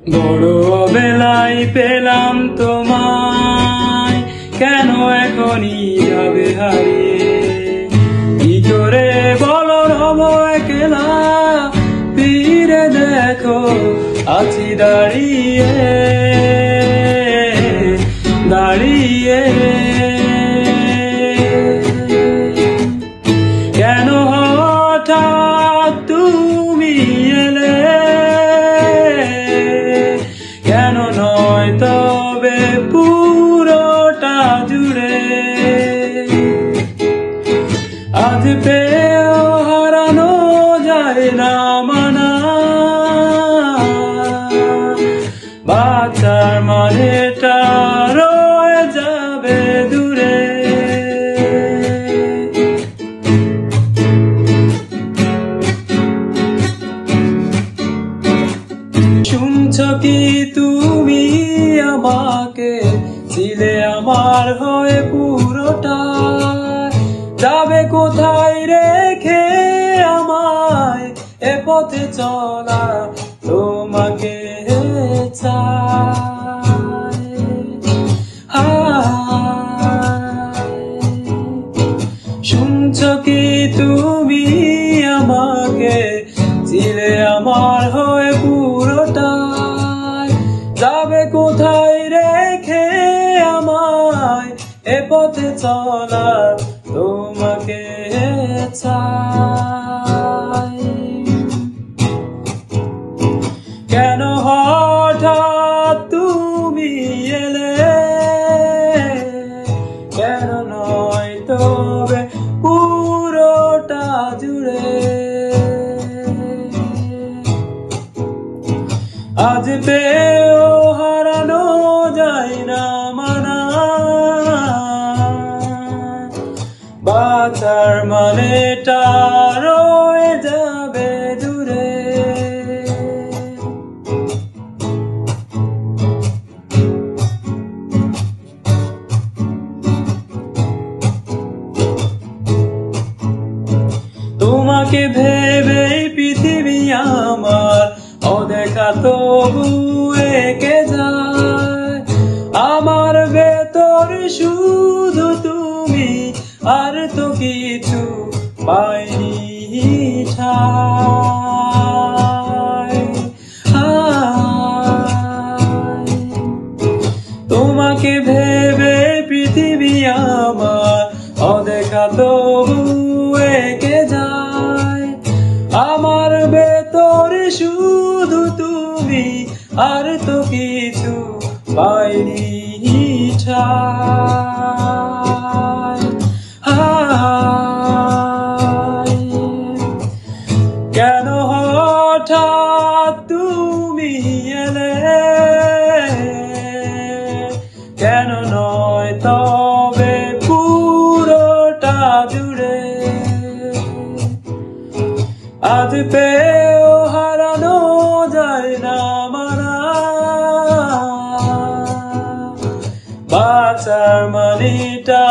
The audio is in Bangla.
বড় বেলায় পেলাম তোমায়, কেন এখনই যাবে হারিয়ে? কি করে বলো রব একলা, ফিরে দেখো আছি দাঁড়িয়ে দাঁড়িয়ে। কেন হঠাৎ তুমি এলে, কেন নয় তবে পুরোটা জুড়ে? আজ পেয়েও হারানো যায় না মানা, বাঁচার মানেটা রয়ে যাবে দূরে। শুনছো কি তুমি আমাকে, ছিলে আমার হয়ে পুরোটা, যাবে কোথায় রেখে আমায়? এ পথে চলা তোমাকে চাই। শুনছো কি তুমি আমাকে, ছিলে আমার হয়ে পুরোটা, যাবে কোথায় রেখে আমায়? এ পথে চলা তোমাকে চাই। কেন হঠাৎ তুমি এলে, কেন নয় তবে পুরোটা জুড়ে? আজ পেয়েও হারানো যায় না মানা, বাঁচার মানেটা রয়ে যাবে দূরে। তোমাকে ভেবে পৃথিবী আমার অদেখা তবু এঁকে যায়। আমার ভেতর শুধু তুমি, আর তো কিছু পাইনি ঠাই। তোমাকে ভেবে পৃথিবী আমার অদেখা তবু এঁকে যায়। আমার ভেতর শুধু তুমি, আর তো কিছু পাইনি ঠাই। কেন হঠাৎ তুমি এলে, কেন নয় তবে পুরোটা জুড়ে? আজ পেয়েও হারানো যায় না মানা, বাঁচার মানেটা